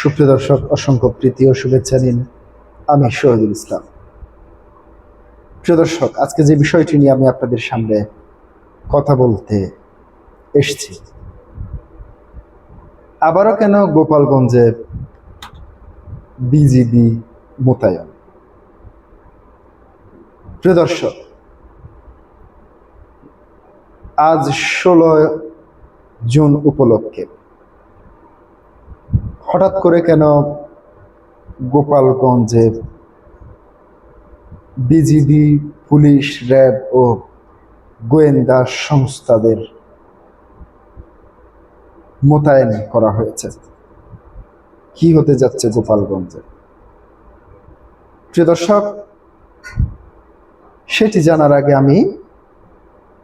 সুপ্রিয় দর্শক, অসংখ্য প্রীতি ও শুভেচ্ছা নিন। আমি শহীদুল ইসলাম। প্রিয় দর্শক, আজকে যে বিষয়টি নিয়ে আমি আপনাদের সামনে কথা বলতে এসেছি, আবারও কেন গোপালগঞ্জে বিজিবি মোতায়েন? প্রিয় দর্শক, আজ 16 জুন উপলক্ষে হঠাৎ করে কেন গোপালগঞ্জে বিজিবি, পুলিশ, র্যাব ও গোয়েন্দা সংস্থাদের মোতায়েন করা হয়েছে? কি হতে যাচ্ছে গোপালগঞ্জে? প্রিয় দর্শক, সেটি জানার আগে আমি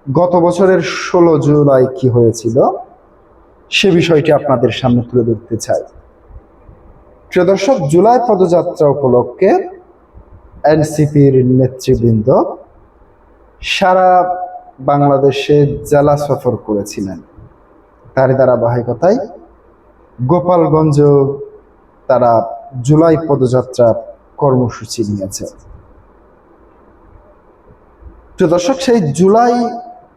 গত বছরের 16 জুলাই কি হয়েছিল সে বিষয়টি আপনাদের সামনে তুলে ধরতে চাই। প্রিয় দর্শক, জুলাই পদযাত্রা উপলক্ষে এনসিপির নেতৃবৃন্দ সারা বাংলাদেশে জেলা সফর করেছিলেন। তারই ধারাবাহিকতায় গোপালগঞ্জ তারা জুলাই পদযাত্রা কর্মসূচি নিয়েছে। প্রিয় দর্শক, সেই জুলাই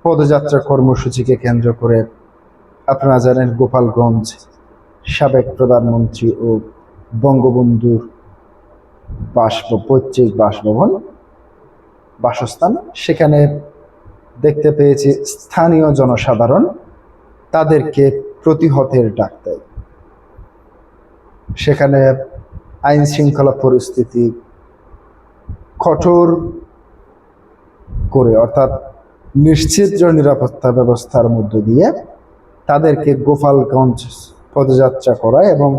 পদযাত্রা কর্মসূচিকে কেন্দ্র করে আপনারা জানেন গোপালগঞ্জ সাবেক প্রধানমন্ত্রী ও বঙ্গবন্ধুর পৈতৃক বাসস্থান, সেখানে দেখতে পেয়েছি স্থানীয় জনসাধারণ তাদেরকে প্রতিহতের ডাক দেয়। সেখানে আইন শৃঙ্খলা পরিস্থিতি কঠোর করে, অর্থাৎ নিশ্চিত নিরাপত্তা ব্যবস্থার মধ্য দিয়ে তাদেরকে গোপালগঞ্জ পদযাত্রা করায় এবং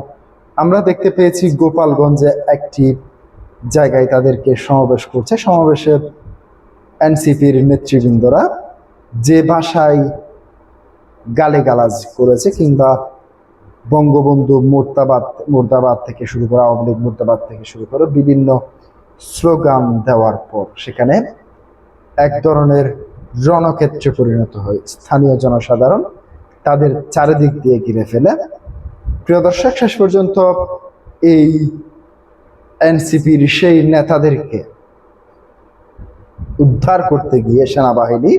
আমরা দেখতে পেয়েছি গোপালগঞ্জে একটি জায়গায় তাদেরকে সমাবেশ করছে। সমাবেশে এনসিপির নেতৃবৃন্দরা যে ভাষায় গালিগালাজ করেছে কিংবা বঙ্গবন্ধু মুর্দাবাদ থেকে শুরু করে, আওয়ামী লীগ মুর্দাবাদ থেকে শুরু করে বিভিন্ন স্লোগান দেওয়ার পর সেখানে এক ধরনের রণক্ষেত্রে পরিণত হয়। স্থানীয় জনসাধারণ তাদের চারিদিক দিয়ে ঘিরে ফেলে। প্রিয় দর্শক, শেষ পর্যন্ত এই এনসিপির সেই নেতাদেরকে উদ্ধার করতে গিয়ে সেনাবাহিনী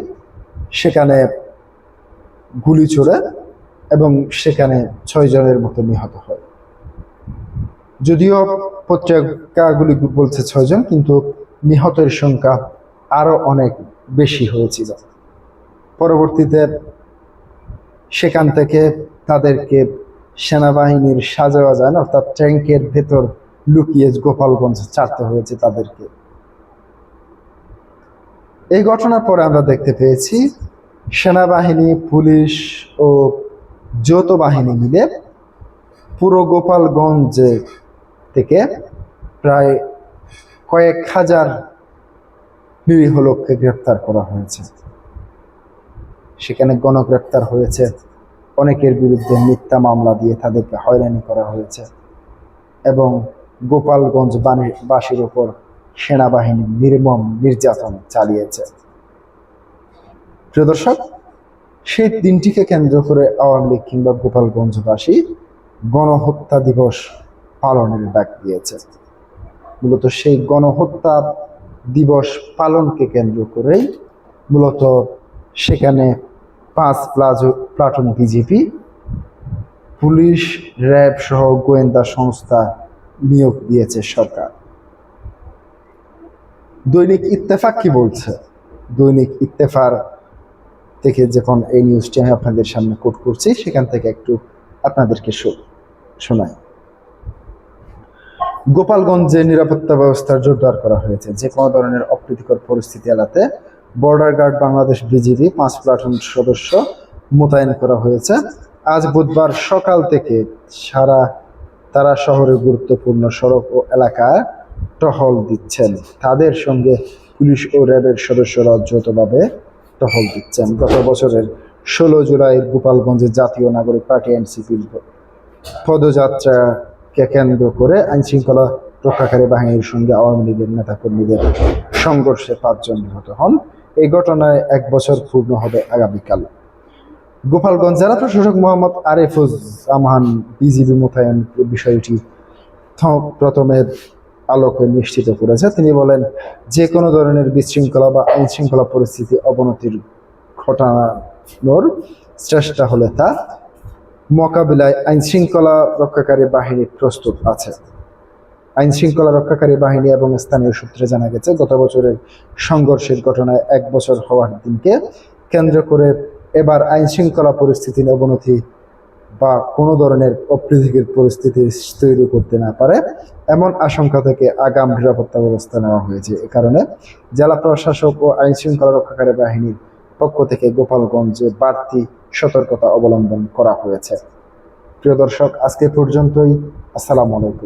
সেখানে গুলি ছোড়ে এবং সেখানে 6 জনের মতো নিহত হয়। যদিও পত্রিকাগুলি বলছে 6 জন, কিন্তু নিহতের সংখ্যা আরো অনেক বেশি হয়েছিল। পরবর্তীতে সেখান থেকে তাদেরকে সেনাবাহিনীর সাজেওয়াজান, অর্থাৎ ট্যাঙ্কের ভেতর লুকিয়ে গোপালগঞ্জ ছাড়তে হয়েছে তাদেরকে। এই ঘটনার পরে আমরা দেখতে পেয়েছি সেনাবাহিনী, পুলিশ ও যৌথ বাহিনী মিলে পুরো গোপালগঞ্জ থেকে প্রায় কয়েক হাজার নিরীহ লোককে গ্রেপ্তার করা হয়েছে। সেখানে গণগ্রেপ্তার হয়েছে, অনেকের বিরুদ্ধে মিথ্যা মামলা দিয়ে তাদেরকে হয়রানি করা হয়েছে এবং গোপালগঞ্জ বাসীর উপর সেনাবাহিনী নির্মম নির্যাতন চালিয়েছে। প্রিয় দর্শক, সেই দিনটিকে কেন্দ্র করে আওয়ামী লীগ কিংবা গোপালগঞ্জবাসী গণহত্যা দিবস পালনের ডাক দিয়েছে। মূলত সেই গণহত্যা দিবস পালনকে কেন্দ্র করেই মূলত সেখানে 5 প্লাটুন বিজিবি, পুলিশ, র্যাব সহ গোয়েন্দা সংস্থা নিয়োগ দিয়েছে সরকার। দৈনিক ইত্তেফাক কি বলছে? দৈনিক ইত্তেফাক থেকে যখন এই নিউজটি আমি আপনাদের সামনে কোট করছি, সেখান থেকে একটু আপনাদেরকে শোনাই। গোপালগঞ্জে নিরাপত্তা ব্যবস্থা জোরদার করা হয়েছে। যে কোনো ধরনের অপ্রীতিকর পরিস্থিতি এড়াতে border guard Bangladesh BGB 5 platoon সদস্য মোতায়েন করা হয়েছে। আজ বুধবার সকাল থেকে তারা শহরের গুরুত্বপূর্ণ সড়ক ও এলাকায় টহল দিচ্ছেন। তাদের সঙ্গে পুলিশ ও র্যাবের সদস্যরা যৌথভাবে টহল দিচ্ছেন। গত বছরের 16 জুলাই গোপালগঞ্জে জাতীয় নাগরিক পার্টি এনসিপির পদযাত্রাকে কেন্দ্র করে আইন শৃঙ্খলা রক্ষাকারী বাহিনীর সঙ্গে আওয়ামী লীগের নেতাকর্মীদের সংঘর্ষে 5 জন নিহত হন। এই ঘটনায় 1 বছর পূর্ণ হবে আগামীকাল। গোপালগঞ্জ জেলা প্রশাসক মোহাম্মদ আরিফুজ্জামান বিজিবি মোতায়েন বিষয়টি প্রথমে আলোকে নিশ্চিত করেছে। তিনি বলেন, যে কোনো ধরনের বিশৃঙ্খলা বা আইন শৃঙ্খলা পরিস্থিতি অবনতির ঘটানোর চেষ্টা হলে তা মোকাবিলায় আইন শৃঙ্খলা রক্ষাকারী বাহিনী প্রস্তুত আছে। আইন শৃঙ্খলা রক্ষাকারী বাহিনী এবং স্থানীয় সূত্রে জানা গেছে, গত বছরের সংঘর্ষের ঘটনায় 1 বছর হওয়ার দিনকে কেন্দ্র করে এবার আইন শৃঙ্খলা পরিস্থিতির অবনতি বা কোনো ধরনের অপ্রীতিকর পরিস্থিতি তৈরি করতে না পারে এমন আশঙ্কা থেকে আগাম নিরাপত্তা ব্যবস্থা নেওয়া হয়েছে। এ কারণে জেলা প্রশাসক ও আইন শৃঙ্খলা রক্ষাকারী বাহিনীর পক্ষ থেকে গোপালগঞ্জে বাড়তি সতর্কতা অবলম্বন করা হয়েছে। প্রিয় দর্শক, আজকে পর্যন্তই। আসসালামু আলাইকুম।